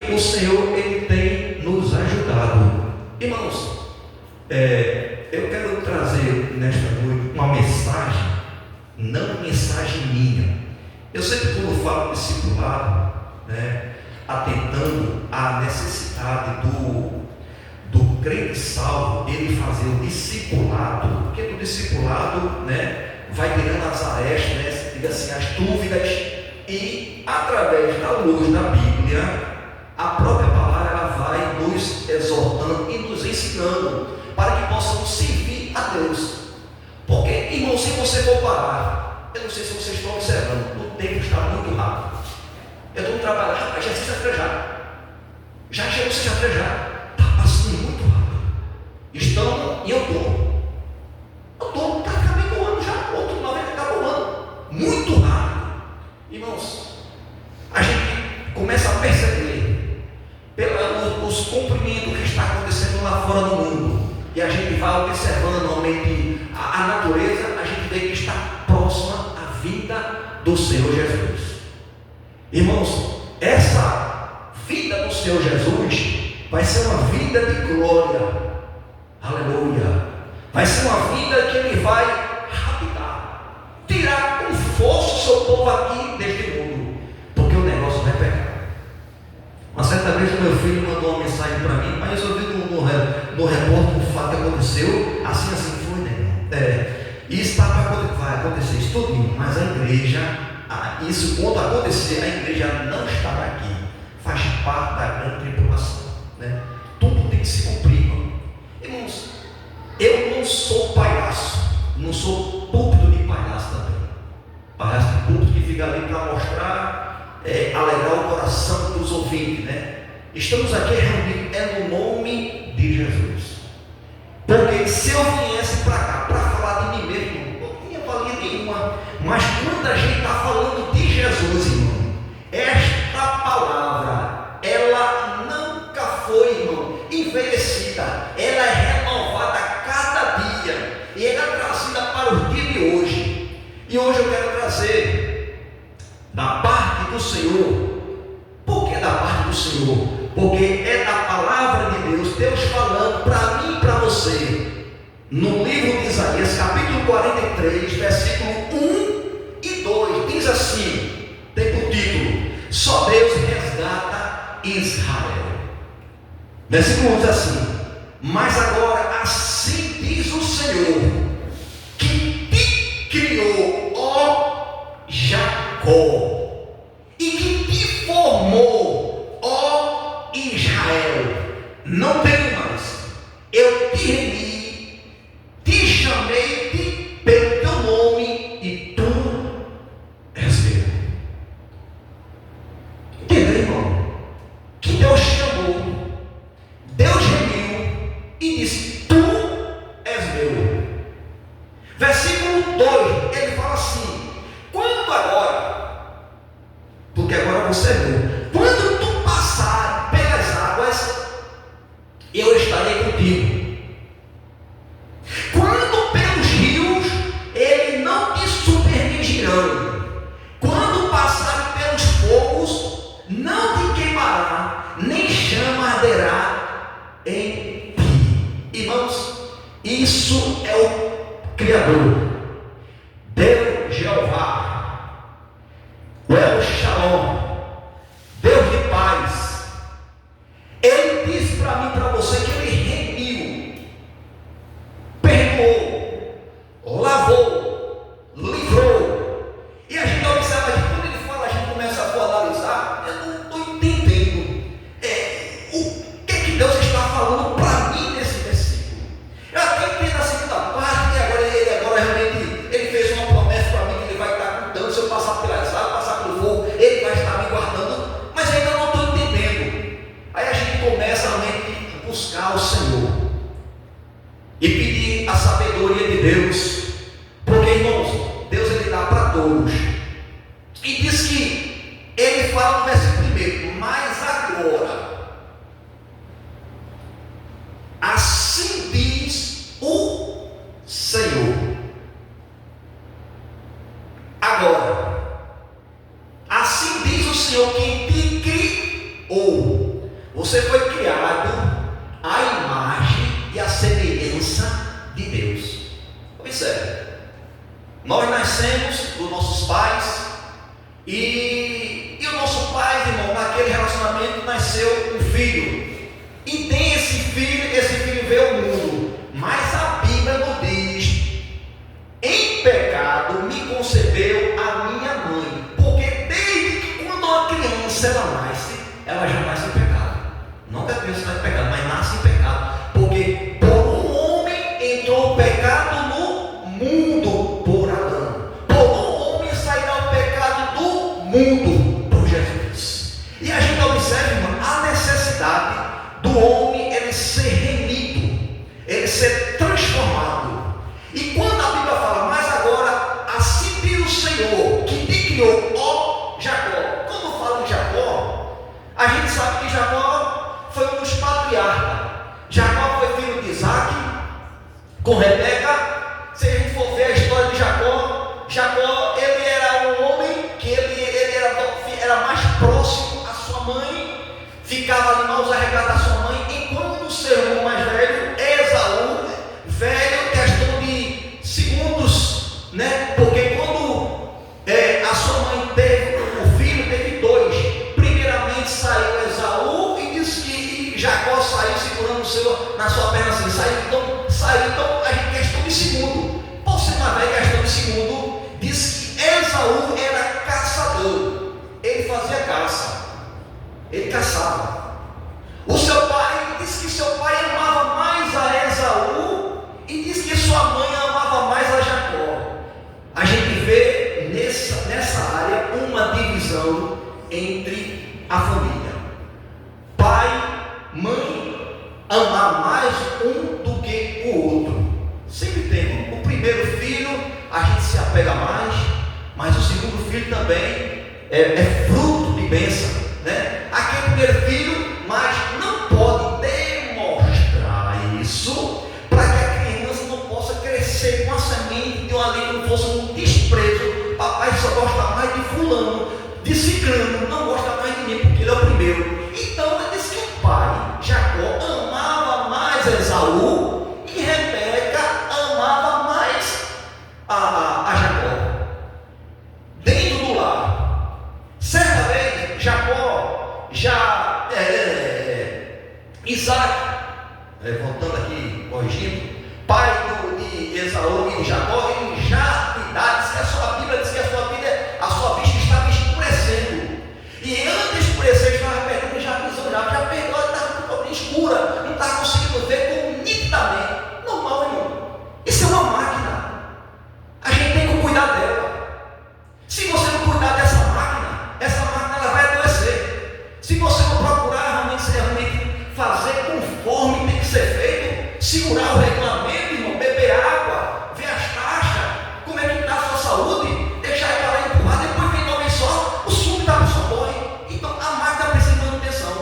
O Senhor, Ele tem nos ajudado. Irmãos, eu quero trazer nesta noite uma mensagem, não mensagem minha. Eu sempre, quando falo discipulado, atentando à necessidade do crente salvo, ele fazer o discipulado, porque do discipulado, vai tirando as arestas, diga assim, as dúvidas, e através da luz da Bíblia, a própria palavra ela vai nos exortando e nos ensinando para que possamos servir a Deus. Porque, irmão, se você for parar, eu não sei se vocês estão observando, o tempo está muito rápido. Eu estou trabalhando, rapaz, já se afrejar. Já chegou a se afrejar. Está passando muito rápido. Estamos em outono. Outono está acabando o ano já. Outro novembro acabou o ano. Muito rápido. Irmãos, a gente começa a perceber pelos cumprimentos que está acontecendo lá fora no mundo. E a gente vai observando normalmente a natureza, a gente vê que está próxima à vinda do Senhor Jesus. Irmãos, essa vida do Senhor Jesus vai ser uma vida de glória. Aleluia. Vai ser uma vida que Ele vai rapidar, tirar com força o seu povo aqui deste mundo, porque o negócio vai pegar. Uma certa vez o meu filho mandou uma mensagem para mim, mas eu vi no repórter um fato que aconteceu, assim foi, né? E está vai acontecer isso tudinho, mas a igreja, isso quando acontecer, a igreja não estará aqui, faz parte da grande tribulação, Tudo tem que se cumprir, irmão. Irmãos, eu não sou palhaço, não sou púlpito de palhaço também, palhaço de púlpito que fica ali para mostrar, alegrar o coração dos ouvintes, Estamos aqui reunidos no nome de Jesus. Porque se eu viesse para cá para falar de mim mesmo, não tinha valia nenhuma. Mas quando a gente está falando de Jesus, irmão, esta palavra, ela nunca foi, irmão, envelhecida. Ela é renovada a cada dia. E ela é trazida para o dia de hoje. E hoje eu quero trazer da parte do Senhor. Por que da parte do Senhor? Porque é da palavra de Deus, Deus falando para mim e para você. No livro de Isaías, capítulo 43, versículo 1 e 2, diz assim, tem por título, só Deus resgata Israel. Versículo 1 diz assim, mas agora assim diz o Senhor, que te criou, ó Jacó, e que te formou, ó Israel, não tenho mais, eu te remi, te chamei pelo teu nome e tu és meu. Entendeu, irmão? Que Deus chamou, Deus remiu e disse, tu és meu. Versículo 2, ele fala assim, quando agora, porque agora você viu, quando tu passar pelas águas, eu estarei contigo. Quando pelos rios, eles não te submergirão. Quando passar pelos fogos, não te queimará, nem chama arderá em ti. Irmãos, isso é o Criador, Deus Jeová, o El Shalom, Deus de paz. Ele disse para mim e para você que Ele remiu, perdoou, lavou, livrou. E a gente observa que quando Ele fala, a gente começa a analisar, eu não estou entendendo o que Deus está falando para mim nesse versículo. Eu até entendo a segunda parte, que agora realmente Ele fez uma promessa para mim que Ele vai estar cuidando, se eu passar pelas águas, passar pelo fogo, Ele vai estar me guardando, mas ainda não estou entendendo. Aí a gente começa realmente a buscar o Senhor e pedir a sabedoria de Deus, porque, irmãos, Deus Ele dá para todos. E diz que Ele fala no versículo 1, mas agora, assim diz o Senhor. Agora, assim diz o Senhor, quem te criou. Você foi criado à imagem e à semelhança de Deus. Observe, nós nascemos dos nossos pais e o nosso pai, irmão, naquele relacionamento nasceu um filho. E tem esse filho veio ao mundo. Mas a Bíblia nos diz: em pecado me concebeu a minha mãe. Porque desde que quando uma criança ela nasce, ela já nasce em pecado. Não que a criança nasce em pecado, mas nasce em pecado. Porque por um homem entrou o pecado no mundo por Adão. Por um homem sairá o pecado do mundo por Jesus. E a gente observa, irmão, a necessidade do homem ele ser remido, ele ser transformado. E quando a Bíblia fala, mas agora assim diz o Senhor que te criou, ó Jacó. Quando fala em Jacó, a gente sabe que Jacó foi um dos patriarcas. Jacó foi filho de Isaac com Rebeca. Se a gente for ver a história de Jacó, Jacó ele era um homem que ele era mais próximo à sua mãe, ficava ali maus arregados da sua mãe, enquanto o seu irmão mais velho, Esaú, velho, questão de segundos, né? Porque quando a sua mãe teve o filho, teve dois. Primeiramente saiu Esaú e disse que Jacó saiu segurando na sua perna assim, saiu, então a gente questão de segundo. Por ser mais velho, questão de segundo, diz que Esaú era caçador, ele fazia caça. Ele caçava. O seu pai disse que seu pai amava mais a Esaú e disse que sua mãe amava mais a Jacó. A gente vê nessa área uma divisão entre a família. Pai, mãe, amar mais um do que o outro. Sempre tem. O primeiro filho a gente se apega mais, mas o segundo filho também é fruto de bênção. Né? Aquele primeiro filho, mas não pode demonstrar isso para que a criança não possa crescer com a semente de uma língua, não fosse um desprezo. Papai só gosta mais de fulano, de ciclano, não gosta mais de mim porque ele é o primeiro. Então ele disse que o pai, Jacó, amava mais Esaú e Rebeca amava mais a Jacó. Dentro do lar, certa vez, Jacó Isaac, voltando aqui, corrigindo, pai de Esaú e de Jacó, ele já de idade, diz que a Bíblia diz que a sua vista estava escurecendo. E antes de escurecer, estava perdendo já a visão, já perdeu, estava escura, não estava conseguindo ver nitidamente. Normal, irmão. Isso é uma máquina. A gente tem que cuidar dela. Se você não cuidar dessa máquina ela vai adoecer. Se você não procurar realmente fazer conforme tem que ser feito, segurar o regulamento, irmão, beber água, ver as taxas, como é que está a sua saúde, deixar ela lá empurrar, depois vem alguém só, o sumo da pessoa morre. Então a máquina precisa de manutenção.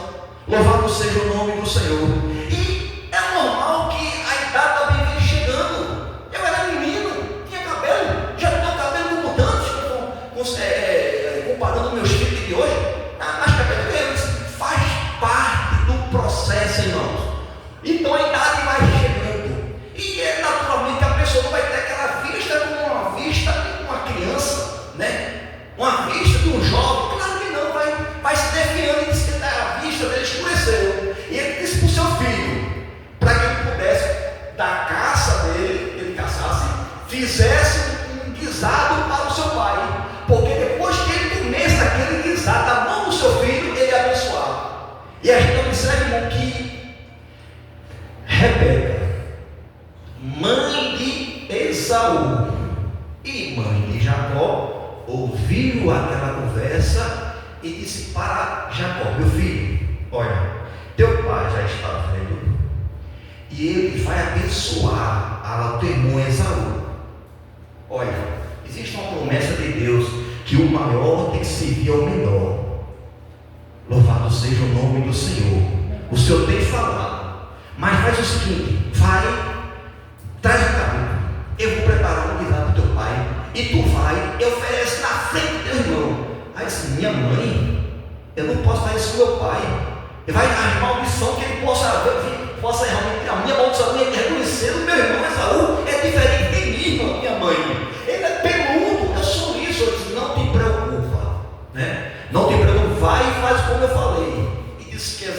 Louvado seja o nome do Senhor. E é normal que a idade da bebê chegando. Eu era menino, tinha cabelo, já tenho cabelo como tantos, comparando meus filhos de hoje, mas cabelo deles faz parte do processo, irmãos. Então a idade vai chegando e naturalmente a pessoa não vai ter aquela vista como uma vista de uma criança, né? Uma vista de um jovem. Claro que não, vai se desviando e diz que a vista dele escureceu. E ele disse para o seu filho, para que ele pudesse, da caça dele, ele caçasse, fizesse um guisado para o seu pai, porque depois que ele comesse aquele guisado da mão do seu filho, ele ia abençoar. E a gente observa, irmão, que Rebeca, mãe de Esaú e mãe de Jacó, ouviu aquela conversa e disse para Jacó: meu filho, olha, teu pai já está velho e ele vai abençoar a teu irmão Esaú. Olha, existe uma promessa de Deus que o maior tem que servir ao menor. Louvado seja o nome do Senhor. O Senhor tem falado, mas faz o seguinte: vai, traz o caminho, eu vou preparar um guisado para teu pai, e tu vai e oferece na frente do teu irmão. Aí disse: minha mãe, eu não posso fazer isso com meu pai, Ele vai a maldição que ele possa realmente, a minha maldição é reconhecer o meu irmão Esaú é diferente de mim, irmão, minha mãe. Ele é peludo, eu sou isso. Eu disse, não te preocupa, né? Não te preocupa, vai e faz como eu falei. E disse que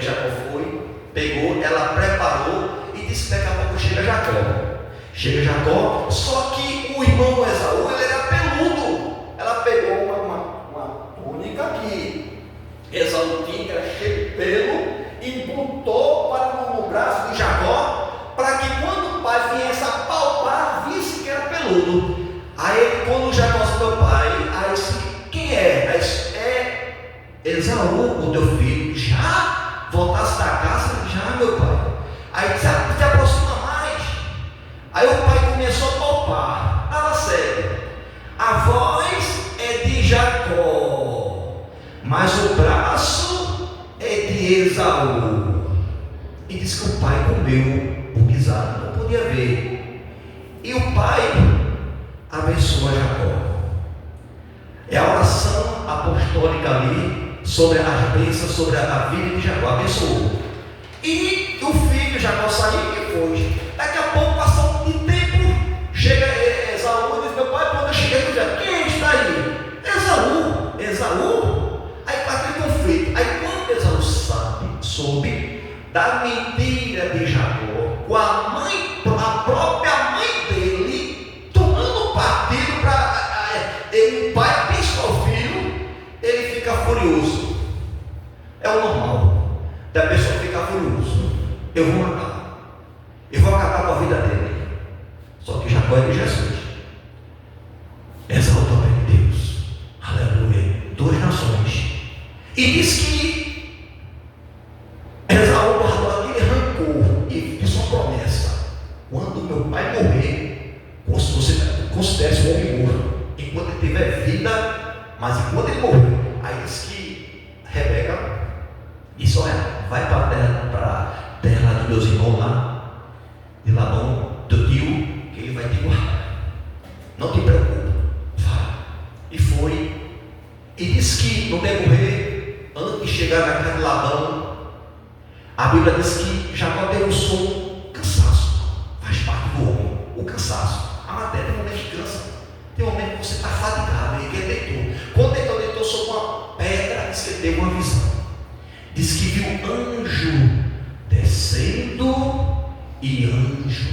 Jacó foi, pegou, ela preparou e disse que daqui a pouco chega Jacó. Chega Jacó, só que o irmão Esaú, ele era peludo. Ela pegou uma túnica que Esaú tinha, que era cheia de pelo, e botou no braço de Jacó, para que quando o pai viesse a palpar, visse que era peludo. Aí quando Jacó disse, meu pai, aí disse, quem é? Aí disse, é Esaú, o teu filho. Já voltasse da casa? Já, meu pai. Aí disse, se aproxima mais. Aí o pai começou a palpar. Fala sério. A voz é de Jacó, mas o braço é de Esaú. E disse que o pai comeu o guisado, não podia ver. E o pai abençoa Jacó. É a oração apostólica ali sobre as bênçãos, sobre a vida de Jacó. Abençoou. E o filho Jacó saiu e foi. Daqui a pouco, passou um tempo, chega Esaú e diz, meu pai, quando eu cheguei, eu disse, quem está aí? Esaú? Aí está aquele conflito. Aí quando Esaú soube da mentira de Jacó, com a própria mãe dele, tomando partido para o pai abençoar o filho, ele fica furioso. É o normal da pessoa ficar furioso. Eu vou matar. Eu vou acabar com a vida dele. Só que Jacó é de Jesus. Esaú também de Deus. Aleluia. Duas nações. E diz que Esaú guardou aquele rancor e fez uma promessa: quando meu pai morrer, você considere-se um homem morto. Enquanto ele tiver vida, mas enquanto ele morrer. Aí diz que Rebeca disse: olha, vai para a terra dos meus irmãos lá, de Labão, teu tio, que ele vai te guardar. Não te preocupa, vai. E foi. E disse que no decorrer, antes de chegar na casa de Labão, a Bíblia diz que Jacó teve um sono, cansaço. Faz parte do homem, o cansaço. A matéria tem um momento que cansa. Tem um momento que você está fatigado, e que ele deitou. Quando ele deitou sobre uma pedra, diz que ele teve uma visão. Diz que viu um anjo descendo e anjo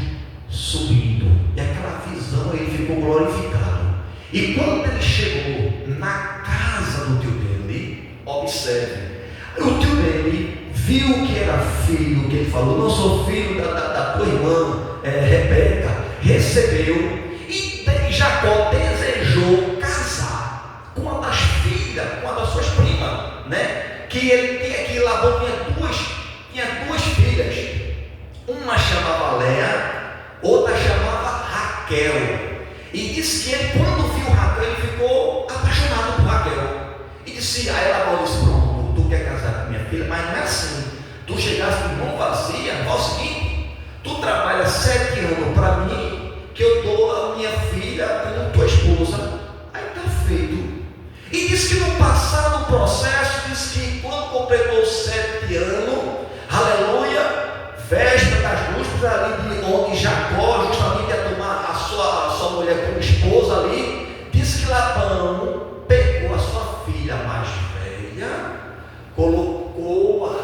subindo. E aquela visão ele ficou glorificado. E quando ele chegou na casa do tio dele, observe, o tio dele viu que era filho, que ele falou, não sou filho da tua irmã Rebeca, recebeu. E Jacó desejou casar com uma das filhas, com uma das suas primas, né? Que ele tinha, que Labão tinha duas filhas. Uma chamava Léa, outra chamava Raquel. E disse que ele, quando viu Raquel, ele ficou apaixonado por Raquel. E disse, aí Labão disse, pronto, tu quer casar com minha filha, mas não é assim. Tu chegaste de mão vazia, faz o seguinte, tu trabalha 7 anos para mim, que eu dou a minha filha como tua esposa. Aí está feito. E disse que no passado processo, disse que quando completou 7 anos, aleluia, véspera das luzes ali de onde Jacó justamente ia tomar a sua mulher como esposa ali, disse que Labão pegou a sua filha mais velha, colocou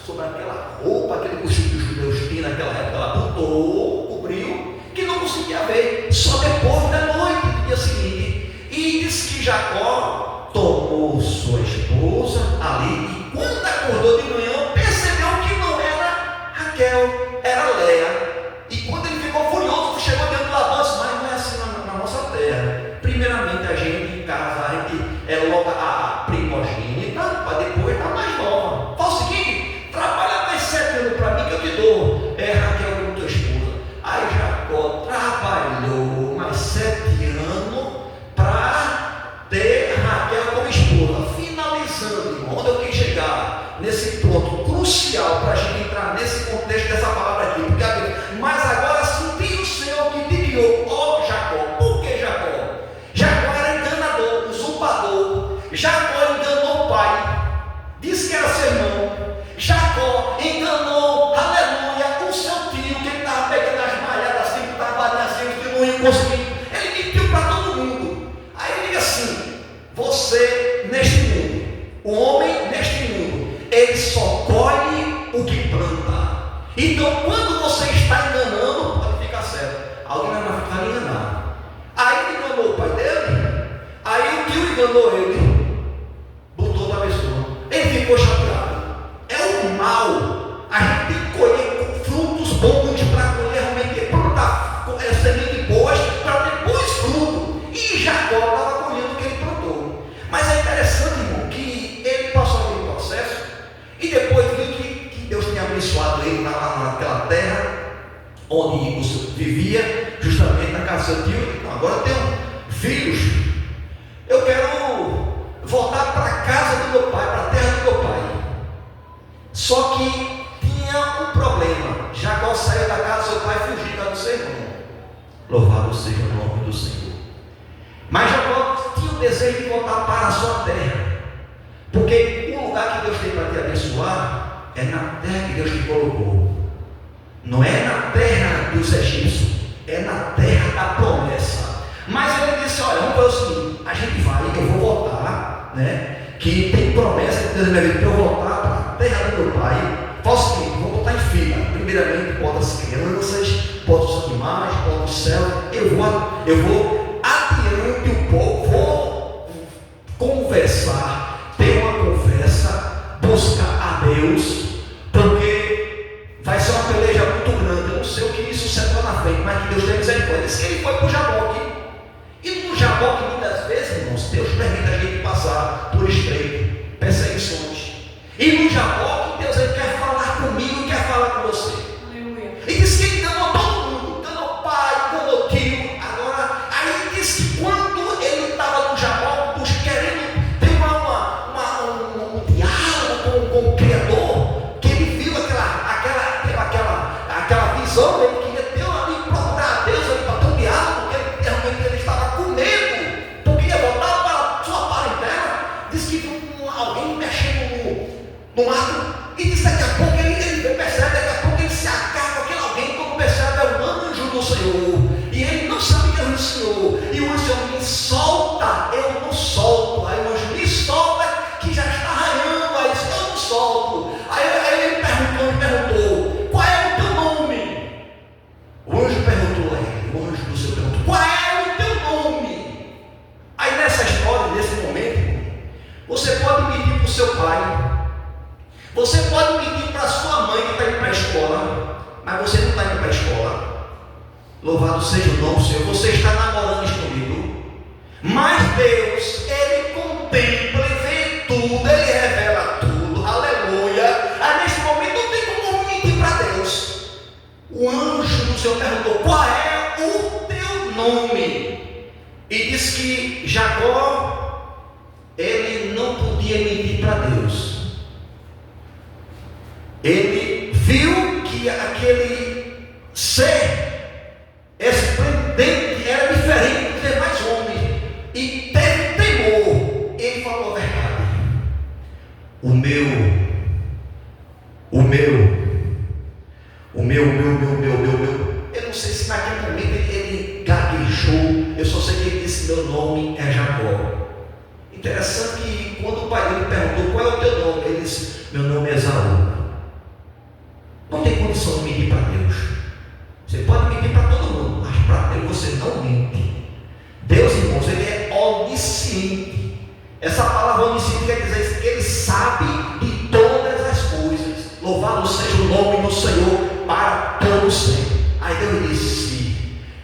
sobre aquela roupa, aquele costume dos judeus tinha naquela época, ela botou, cobriu, que não conseguia ver, só depois da noite, do dia seguinte. E disse que Jacó tomou sua esposa ali, e quando acordou de manhã, percebeu que não era Raquel, era Léa. E quando ele ficou furioso, chegou dentro do Labão, disse, mas não é assim na nossa terra. Primeiramente a gente em casa, a gente é logo a primogênita, para depois dar mais nova. Fala o seguinte, trabalha mais 7 anos para mim que eu te dou Raquel como tua esposa. Aí Jacó trabalhou mais 7 anos para ter Raquel como esposa. Finalizando, irmão, onde eu quis chegar nesse ponto crucial para a gente entrar nesse contexto dessa palavra aqui, porque mas agora senti o Senhor que te guiou, ó Jacó. Por que Jacó? Jacó era enganador, usurpador. Jacó enganou o pai, disse que era seu irmão, ele só colhe o que planta. Então, quando você está enganando, pode ficar certo, alguém vai ficar enganado. Aí ele enganou o pai dele, aí o tio enganou ele, botou outra pessoa, ele ficou chateado. É o mal. A gente tem que colher frutos bons para colher realmente, plantar sementes boas para ter bons frutos. E Jacó estava colhendo o que ele plantou. Mas é interessante, irmão, que ele passou aquele processo e depois viu que Deus tinha abençoado ele naquela terra onde vivia, justamente na casa do seu tio. Então, agora eu tenho filhos, eu quero voltar para a casa do meu pai, para a terra do meu pai. Só que tinha um problema. Jacó saiu da casa do seu pai e fugiu do seu irmão. Louvado seja o nome do Senhor. Mas Jacó tinha o desejo de voltar para a sua terra, porque o lugar que Deus tem para te abençoar é na terra que Deus te colocou. Não é na terra dos egípcios, é na terra da promessa. Mas ele disse: olha, vamos fazer o seguinte, a gente vai, eu vou voltar, né? Que tem promessa de Deus na minha vida, para eu voltar para a terra do meu pai. Faça o seguinte, vou botar em fila. Primeiramente, bota as crianças, bota os animais, bota o céu. Eu vou adiante um pouco, vou conversar, ter uma conversa, buscar a Deus, porque vai ser uma peleja muito grande. Eu não sei o que isso será na frente, mas que Deus tem misericórdia. Disse que ele foi para o Jaboque. E no Jaboque, muitas vezes, irmãos, Deus permite a gente passar por estreito, perseguições. E no Jaboque, Deus ele quer falar comigo, quer falar com você. Aleluia. E diz que ele enganou todo mundo, enganou o pai, enganou o tio. Agora, aí diz que quando ele estava no Jaboque, querendo ter um diálogo com o Criador, que ele viu aquela visão, ele queria ter ali, procurar a Deus ali para ter um diálogo, porque realmente ele estava com medo, porque ia voltar para a sua parentela. Diz que viu alguém mexendo no mato, e diz daqui a pouco ele percebe, daqui a pouco ele se acaba com aquele alguém, quando percebe é o anjo do Senhor, e ele não sabe que é o Senhor, e o anjo me solta, eu não solto. Aí o anjo me solta, que já está raiando, aí diz, eu não solto. Aí ele perguntou, qual é o teu nome? O anjo perguntou a ele, o anjo do Senhor perguntou, qual é o teu nome? Aí nessa história, nesse momento, você pode pedir para o seu pai, você pode pedir para a sua mãe que está indo para a escola, mas você não está indo para a escola. Louvado seja o nome do Senhor. Você está namorando escondido, mas Deus, ele contempla e vê tudo, ele revela tudo, aleluia. Aí nesse momento não tem como mentir para Deus. O anjo do Senhor perguntou, qual é o teu nome? E diz que Jacó, ele não podia mentir para Deus. Ele viu que aquele ser esplendente era diferente dos demais homens e teve temor. Ele falou a verdade. O meu. Eu não sei se naquele momento ele gaguejou. Eu só sei que ele disse: meu nome é Jacó. Interessante que quando o pai dele perguntou qual é o teu nome, ele disse: meu nome é Esaú. Não tem condição de mentir para Deus. Você pode mentir para todo mundo, mas para Deus você não mente. Deus, irmãos, ele é onisciente. Essa palavra onisciente quer dizer que ele sabe de todas as coisas. Louvado seja o nome do Senhor para todos sempre. Aí Deus disse: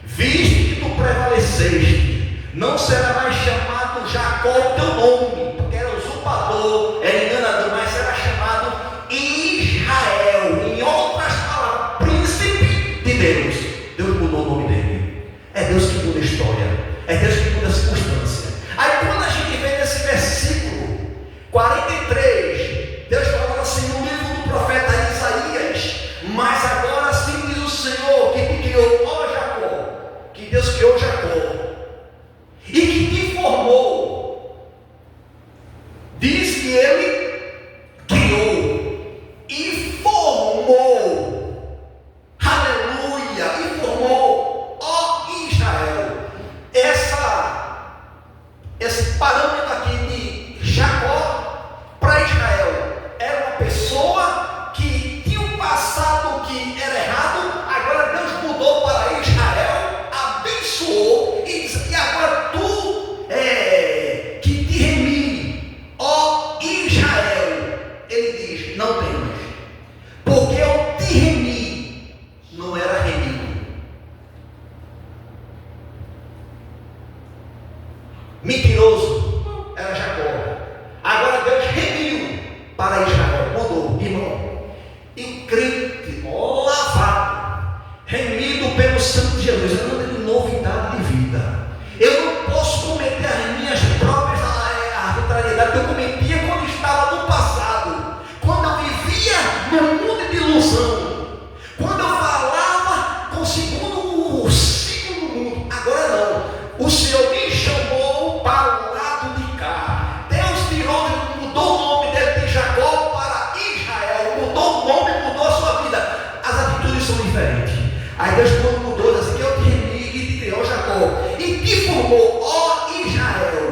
visto que tu prevaleceste, não será mais chamado Jacó o teu nome, porque era usurpador, era enganador, mas será chamado Israel. Em outras palavras, príncipe de Deus. Deus mudou o nome dele. É Deus que muda a história, é Deus que muda a circunstância. Aí quando a gente vê nesse versículo 43, Deus fala assim no livro do profeta Isaías: mas agora sim diz o Senhor que te criou, ó Jacó, que Deus criou Jacó e que te formou. não temas, porque eu te remi, não era remido. Mentiroso era Jacó. Agora Deus remiu para Israel, mudou, irmão. E o crente lavado, remido pelo sangue de Jesus, eu não tenho novidade de vida. Eu não posso cometer as minhas próprias arbitrariedades que eu cometia quando estava no passado, quando eu vivia num mundo de ilusão, quando eu falava com o ciclo do mundo. Agora não, o Senhor me chamou para o lado de cá. Deus tirou, mudou o nome dele de Jacó para Israel, mudou o nome, mudou a sua vida. As atitudes são diferentes. Aí Deus, quando mudou, disse que eu te remi e te criou Jacó e te formou, ó Israel.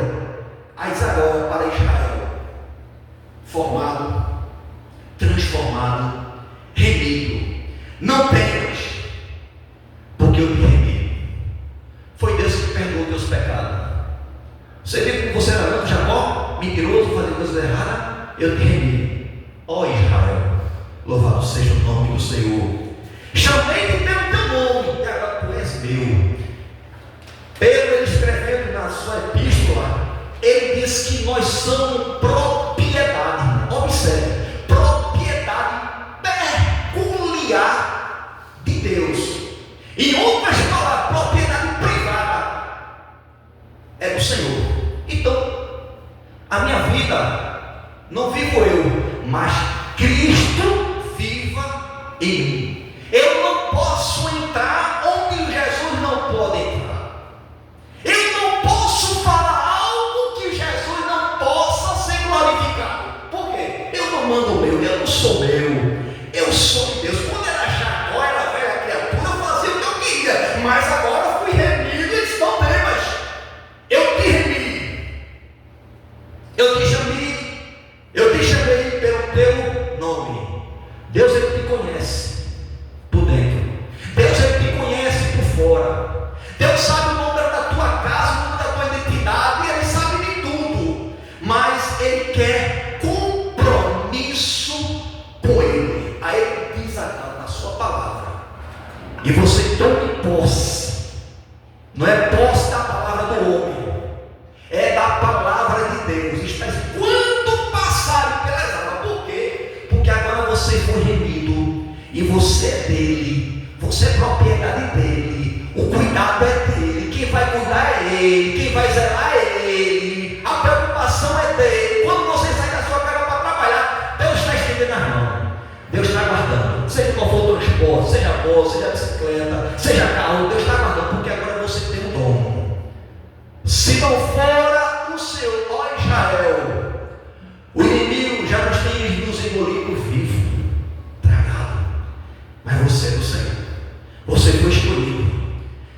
Aí agora para Israel, formado, transformado, remido. Não temas, porque eu te remi. Foi Deus que perdoou teus pecados. Você viu como você era muito Jacó, mentiroso, fazendo coisas erradas? Eu te remi. Ó Israel, louvado seja o nome do Senhor. Chamei-te pelo teu nome, e agora tu és meu. Pedro, ele escrevendo na sua epístola, ele diz que nós somos propriedade, observe, propriedade peculiar de Deus. Em outras palavras, propriedade privada é do Senhor. Então, a minha vida não vivo eu, mas Cristo viva em mim. Eu não posso entrar onde Jesus não pode entrar. Eu não posso falar algo que Jesus não possa ser glorificado. Por quê? Eu não mando o meu, eu não sou meu. Eu sou de Deus. Quando era Jacó, era velha criatura, eu fazia o que eu queria. Mas agora eu fui remido e não temas. Eu te remi. Eu te chamei pelo teu nome. Deus, ele te conhece por dentro. Deus, ele te conhece por fora. Deus sabe o nome da tua casa, o nome da tua identidade, ele sabe de tudo. Mas ele quer compromisso com ele. Aí ele diz na sua palavra. E você tome posse. Não é posse da palavra do homem, é da palavra de Deus. Está escrito, quando passarem pelas águas. Por quê? Porque agora você foi remido e você é dele, você é propriedade dele, o cuidado é dele, quem vai cuidar é ele, quem vai zelar é ele, a preocupação é dele. Quando você sai da sua casa para trabalhar, Deus está estendendo as mãos, Deus está aguardando, seja qual for o transporte, seja moto, seja bicicleta, seja carro, Deus está aguardando, porque agora você tem um dom. Se não fora o seu, ó Israel, o inimigo já nos tem nos engolido vivo, tragado. Mas você é do Senhor. Você foi escolhido.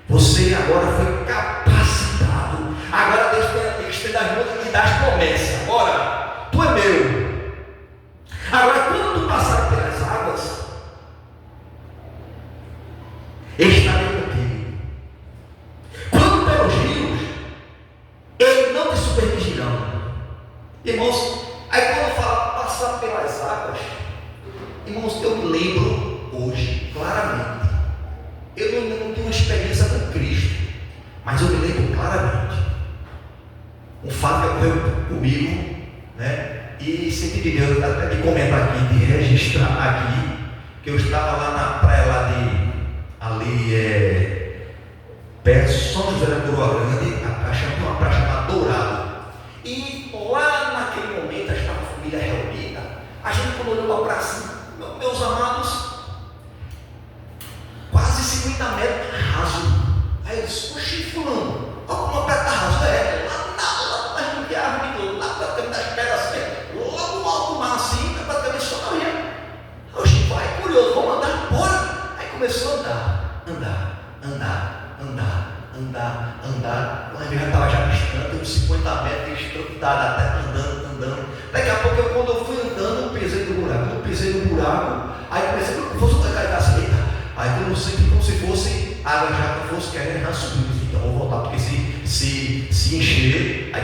Você agora foi capacitado. Agora Deus tem que estender as mãos e te dar as promessas. Agora, tu é meu. Agora, quando tu passar pelas águas, estarei contigo. Quando pelos rios, ele não te supervigirão. Irmãos, aí quando eu falo passar pelas águas, irmãos, eu me lembro hoje, claramente. Eu ainda não tenho uma experiência com Cristo, mas eu me lembro claramente. Um fato que ocorreu comigo, né? E senti de Deus até de comentar aqui, de registrar aqui, que eu estava lá na praia lá perto de São José da Coroa Grande, tem uma praia chamada Dourado. E lá naquele momento estava a família reunida. A gente, quando olhou para a praia assim, meus amados, quase 50 metros raso. Aí eu disse, oxi, fulano, olha como a praia está raso. Lá na de árvore, lá praticamente das pedras assim, lá no alto do mar assim, praticamente só na areia. Oxi, vai, curioso, vamos andar, bora. Aí começou a andar. Quando eu já estava já distante, uns 50 metros, estruturado, até andando. Daqui a pouco, quando eu fui andando, eu pisei no buraco. Quando eu pisei no buraco, aí comecei como se fosse uma carregação. Aí eu senti como se fosse água já que fosse querendo já subir. Então vou voltar, porque se encher, aí,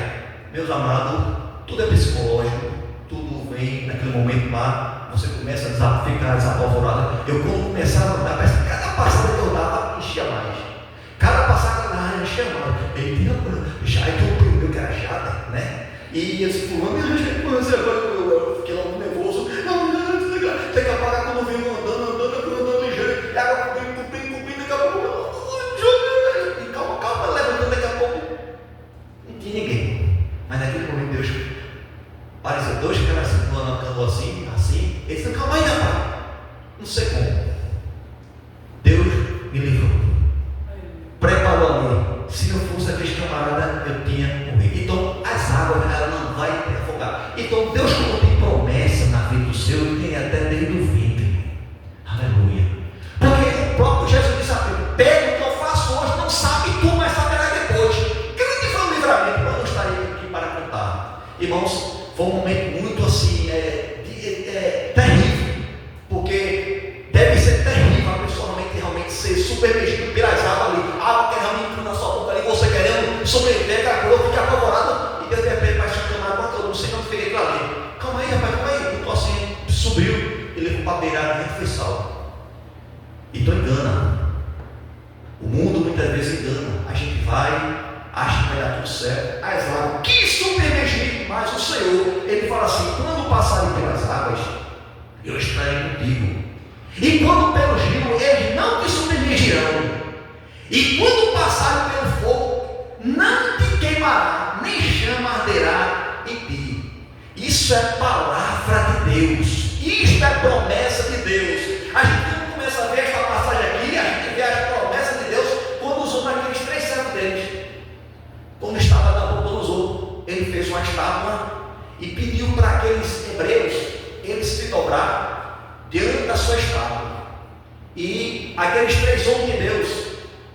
meus amados, tudo é psicológico, tudo vem naquele momento lá. você começa a ficar desapavorado. Eu, quando começava a andar, parece que cada passada que eu dava, enchia mais. Cada passada que eu dava, enchia mais. Já é que eu primeiro que era chata, né? E esse fulano, eu fiquei logo nervoso. Tem que apagar quando vem andando ligeiro. E agora cupindo, daqui a pouco. E calma, levantando daqui a pouco. Não tinha ninguém. Mas naquele momento Deus apareceu 2 caras andando assim. Ele disse: calma aí, rapaz. Não sei como. Deus me livrou. Preparou ali. Se não fosse aquele camarada, eu tinha morrido. Então, as águas, ela não vai te afogar. Então, Deus, quando tem promessa na vida do seu, ele tem até desde o ventre. Aleluia. Porque o próprio Jesus disse: pede o que eu faço hoje, não sabe tu, mas saberá depois. Grande foi o livramento, eu não estarei aqui para contar. Irmãos, foi um momento muito assim, terrível. Porque deve ser terrível a pessoa realmente ser submergido pelas águas ali. A água que realmente entra na sua boca ali, você querendo sobreviver, aquela coisa, fica apavorado, e de repente vai chamar água, eu não sei não fiquei aquilo ali. Calma aí, rapaz, calma aí. Eu tô assim, subiu, ele levou para a beirada, e foi salvo. Então engana. O mundo muitas vezes engana. A gente vai, acha que vai dar tudo certo. As águas que submergir, mas o Senhor, ele fala assim: quando passarem pelas águas, eu estarei contigo. E quando pelos rios, eles não te submergirão. E quando passarem pelo fogo, não te queimará, nem chama arderá em ti. Isso é palavra de Deus. Isto é promessa de Deus. A gente começa a ver esta passagem aqui, a gente vê as promessas de Deus quando usou naqueles 3 servos deles. Quando estava Nabucodonosor, ele fez uma estátua e pediu para aqueles hebreus eles se dobrar diante da sua estátua. E aqueles 3 homens de Deus,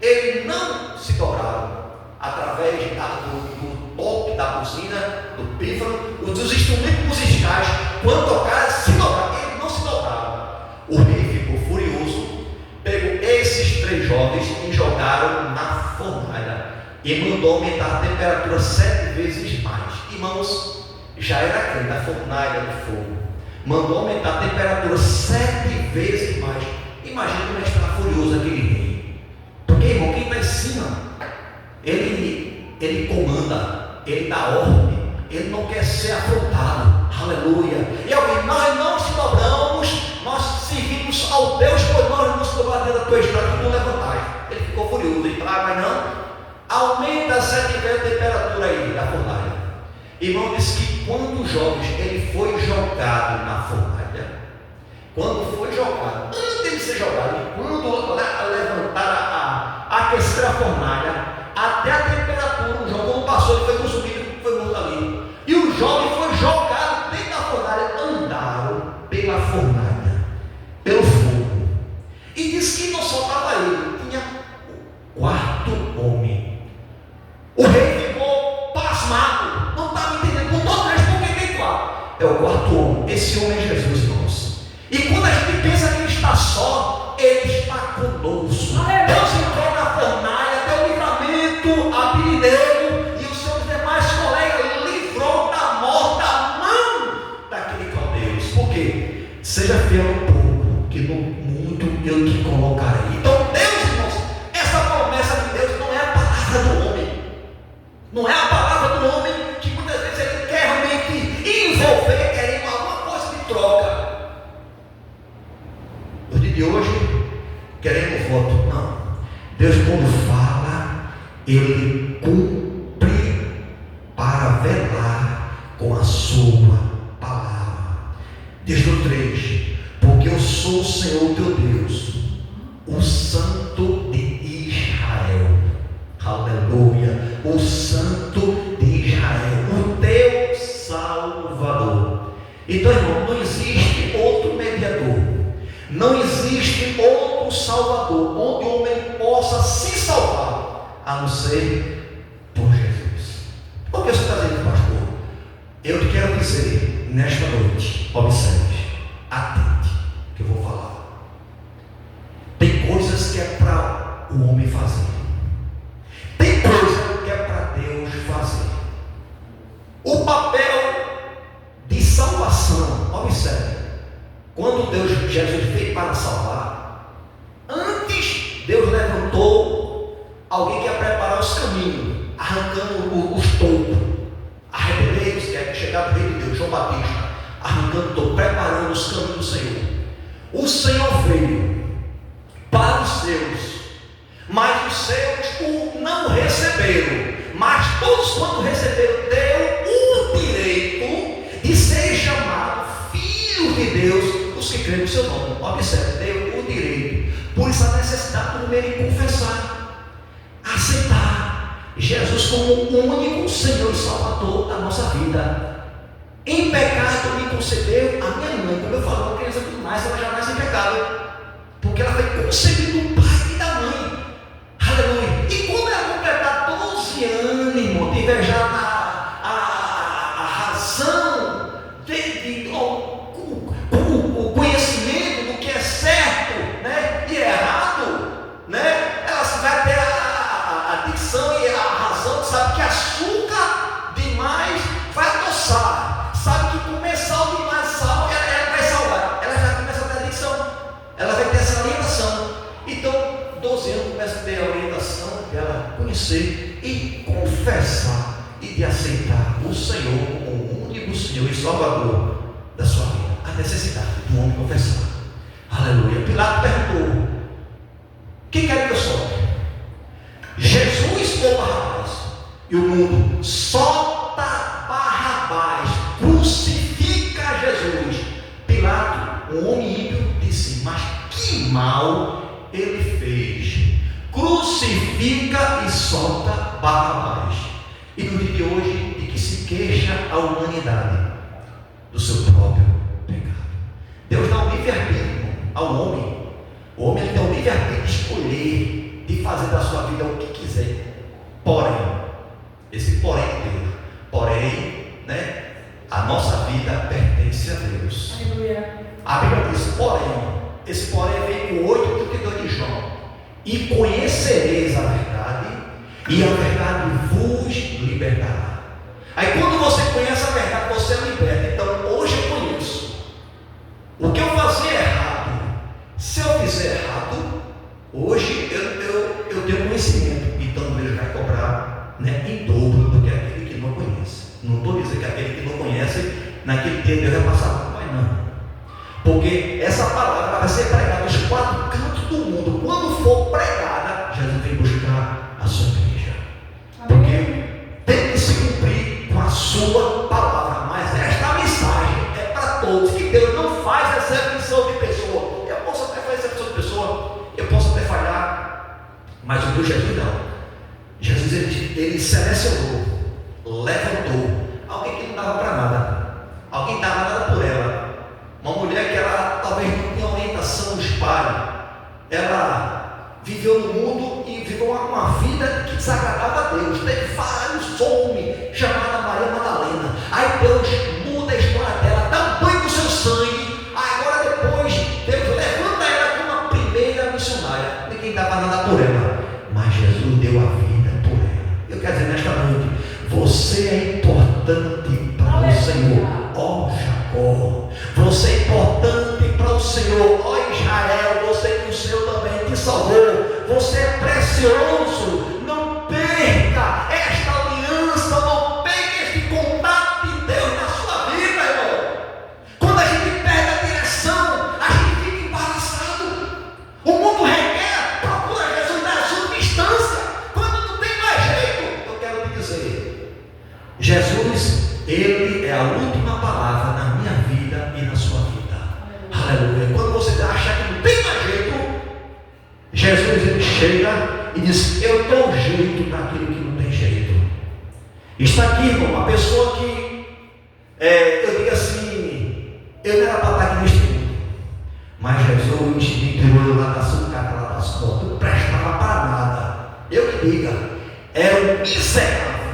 eles não se dobraram. Através do toque da buzina, do pífano, dos instrumentos musicais, quando tocaram, se dobraram. Eles não se dobraram. O rei ficou furioso, pegou esses 3 jovens e jogaram na fornalha e mandou aumentar a temperatura 7 vezes mais. Irmãos, já era crente a fornalha do fogo. Mandou aumentar a temperatura 7 vezes mais. Imagina como estava furioso aquele rei. Porque, irmão, quem está em cima, ele comanda, ele dá ordem, ele não quer ser afrontado. Aleluia. E alguém: nós não se dobramos, nós servimos ao Deus, pois nós não se dobramos da tua estrada que tu levantaste. Ele ficou furioso. Ele falou: mas não, aumenta 7 vezes a temperatura aí da fornalha. Irmão, disse que quando os jovens, ele foi jogado na fornalha, quando foi jogado, antes de ser jogado, quando levantaram aquecer a fornalha, até a temperatura, o jovem, quando passou, ele foi consumido, foi morto ali. E o jovem foi jogado dentro da fornalha, andaram pela fornalha, pelo fogo. E disse que não soltava ele, tinha o 4º homem. O rei ficou pasmado, não estava entendendo, com todo respeito, porque tem 4. É o 4º homem, esse homem é Jesus, irmãos. E quando a gente pensa que ele está só, ele está conosco. Deus entrou na fornalha, deu livramento a Pirineu e os seus demais colegas, livrou da morte, da mão daquele caldeus. Por quê? Seja fiel no pouco, que no muito eu te colocarei. Então Deus, irmãos, essa promessa de Deus não é a palavra do homem. Não é a palavra do homem que muitas vezes ele quer realmente envolver, querendo alguma coisa de troca. No dia de hoje, queremos voto. Não. Deus, quando fala, ele cumpre para velar com a sua palavra. Diz no 3: porque eu sou o Senhor teu Deus, o Santo de Israel. Aleluia. O Santo de Israel, o teu Salvador. Então, irmão, não existe outro mediador, não existe outro Salvador onde o homem possa se salvar, a não ser por Jesus. Por que você está dizendo, pastor? Eu te quero dizer nesta noite, observe, atente, que eu vou falar. Tem coisas que é para o homem fazer, tem coisa que é para Deus fazer. O papel de salvação, observe, Jesus veio para salvar, antes Deus levantou alguém que ia preparar os caminhos, arrancando os tocos, arrebeleiros, que é chegar do rei de Deus, João Batista, arrancando toco, preparando os caminhos do Senhor. O Senhor veio para os seus, mas os seus o não receberam. Mas todos quando receberam, deu o direito de ser chamado filho de Deus, os que creem no seu nome. Observe, deu o direito. Por isso a necessidade do primeiro confessar, aceitar Jesus como o único Senhor e Salvador da nossa vida. Em pecado me concedeu a minha mãe. Como eu falo, uma criança que nasce, ela já nasce em pecado, porque ela foi concebida do pai e da mãe. Aleluia. E quando ela completar 12 anos, irmão, tiver já a razão o conhecimento do que é certo, né, e errado, né, ela vai ter a dicção e a razão, sabe que açúcar demais vai adoçar, sabe que comer sal demais, sal, ela vai salvar. Ela já começa a ter a dicção, ela vai ter essa orientação. Então 12 anos começa a ter a orientação dela conhecer e confessar e de aceitar o Senhor como o único Senhor e Salvador da sua vida. A necessidade do homem confessar. Aleluia. Pilato perguntou: quem quer que eu solte? Jesus ou Barrabás? E o mundo: solta Barrabás, crucifica Jesus. Pilato, um homem ímpio, disse: mas que mal ele fez? Crucifica e solta Barrabás. E no dia de hoje, de que se queixa a humanidade do seu próprio pecado. Deus dá um livre-arbítrio ao homem. O homem tem o livre-arbítrio de escolher, de fazer da sua vida o que quiser. Porém, esse porém de Deus, porém, né, a nossa vida pertence a Deus. Aleluia. A Bíblia diz, porém, esse porém vem com 8:32 de João: e conhecereis a verdade, e a verdade vos libertará. Aí quando você conhece a verdade, você é liberta. Então hoje eu conheço o que eu fazia errado. Se eu fizer errado, hoje eu tenho conhecimento. Então Deus vai cobrar, né, em dobro do que aquele que não conhece. Não estou dizendo que aquele que não conhece, naquele dia Deus vai passar por nós, não. Porque essa palavra vai ser pregada nos 4 cantos do mundo. Quando for pregada, Jesus vem buscar a sua igreja. Porque tem que se cumprir com a sua palavra. Mas esta mensagem é para todos. Que Deus não faz exceção de pessoa. Eu posso até fazer exceção de pessoa, eu posso até falhar, mas o meu Jesus não. Jesus ele selecionou, levantou alguém que não dava para nada, alguém que dava nada por ela. Uma mulher que ela talvez não tinha orientação dos pais, ela viveu no mundo e viveu uma vida que desagradava a Deus. Teve vários homens, chamada Maria Madalena. Aí Deus muda a história dela, dá banho no seu sangue. Agora depois Deus levanta ela como a primeira missionária. Ninguém dava nada por ela, mas Jesus deu a vida por ela. Eu quero dizer nesta noite, você é importante para o Senhor, ó Jacó. Você é importante para o Senhor, ó Israel. Você que o Senhor também te salvou. Você é precioso. Não perca esta aliança, não perca este contato de Deus na sua vida, irmão. Quando a gente perde a direção, a gente fica embaraçado. O mundo requer, procura Jesus na sua instância. Quando não tem mais jeito, eu quero te dizer, Jesus, Ele é a última palavra na minha vida e na sua vida. Aleluia. Quando você achar que não tem mais jeito, Jesus ele chega e diz: eu dou jeito naquilo que não tem jeito. Está aqui, irmão, uma pessoa que eu digo assim, eu não era para estar aqui neste mundo, mas Jesus me tirou lá da sucata, lá das portas, não prestava para nada. Eu que diga, era um miserável,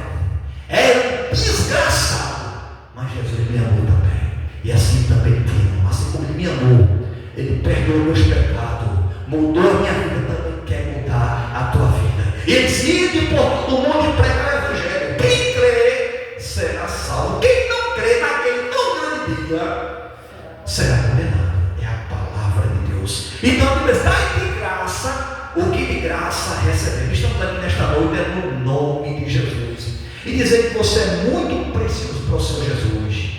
era um desgraçado, mas Jesus me amou também. E assim também te amo. Assim como Ele me amou, Ele perdoou meus pecados, mudou a minha vida, também quer mudar a tua vida. Ele diz: ide por todo mundo e pregar o Evangelho. Quem crê será salvo. Quem não crê naquele tão grande dia será condenado. É a palavra Então a Bíblia diz: dai de graça o que de graça recebemos. Estamos aqui nesta noite no nome de Jesus e dizer que você é muito precioso para o Senhor Jesus.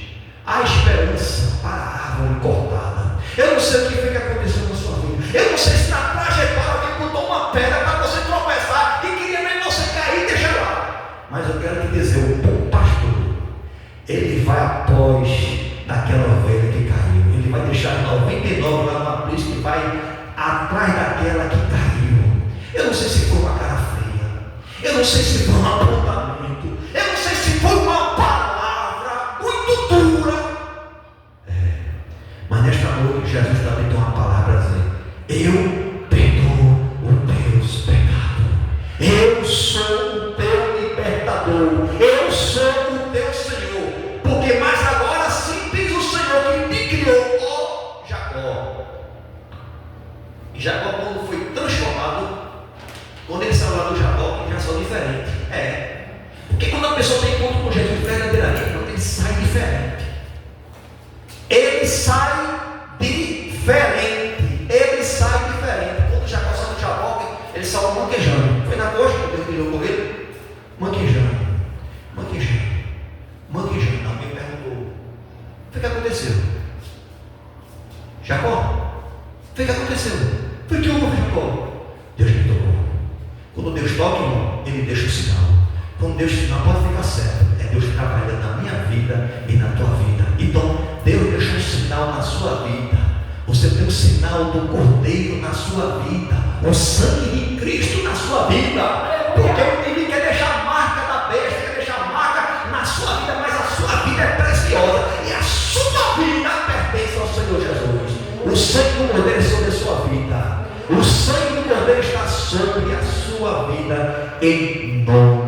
Há esperança para a árvore cortada. Eu não sei o que foi que aconteceu na sua vida. Eu não sei se na trajetória alguém botou uma pedra para você tropeçar e queria nem você cair e deixar lá. Mas eu quero te dizer, o bom pastor, ele vai após daquela ovelha que caiu. Ele vai deixar 99 lá no aprisco e vai atrás daquela que caiu. Eu não sei se foi uma cara feia. Eu não sei se foi um apontamento. Eu não sei se foi uma palavra muito dura. Mas nesta noite Jesus também tem uma palavra a dizer: eu perdoo os teus pecados. Eu sou o teu libertador. Eu sou o teu Senhor. Porque mais agora sim diz o Senhor que te criou, ó Jacó. E Jacó, quando foi transformado, quando ele saiu lá do Jacó, ele já saiu diferente. Porque quando a pessoa tem encontro com Jesus verdadeiramente, ele sai diferente. Ele sai diferente. Ele sai diferente. Quando Jacó saiu do Jacó, ele saiu manquejando. Foi na costa que Deus tirou com ele? Manquejando. Alguém perguntou: o que aconteceu? Jacó, o que aconteceu? Foi que houve, Jacó? Deus me tocou. Quando Deus toca, irmão, Ele deixa o sinal. Quando Deus não pode ficar certo, é Deus trabalhando na minha vida e na tua vida. Então, Deus deixa um sinal na sua vida. Você tem um sinal do Cordeiro na sua vida, o sangue de Cristo na sua vida. Porque o inimigo quer deixar a marca da besta, quer deixar a marca na sua vida, mas a sua vida é preciosa e a sua vida pertence ao Senhor Jesus. O sangue do Cordeiro é sobre a sua vida. O sangue do Cordeiro está sobre a sua vida, em nome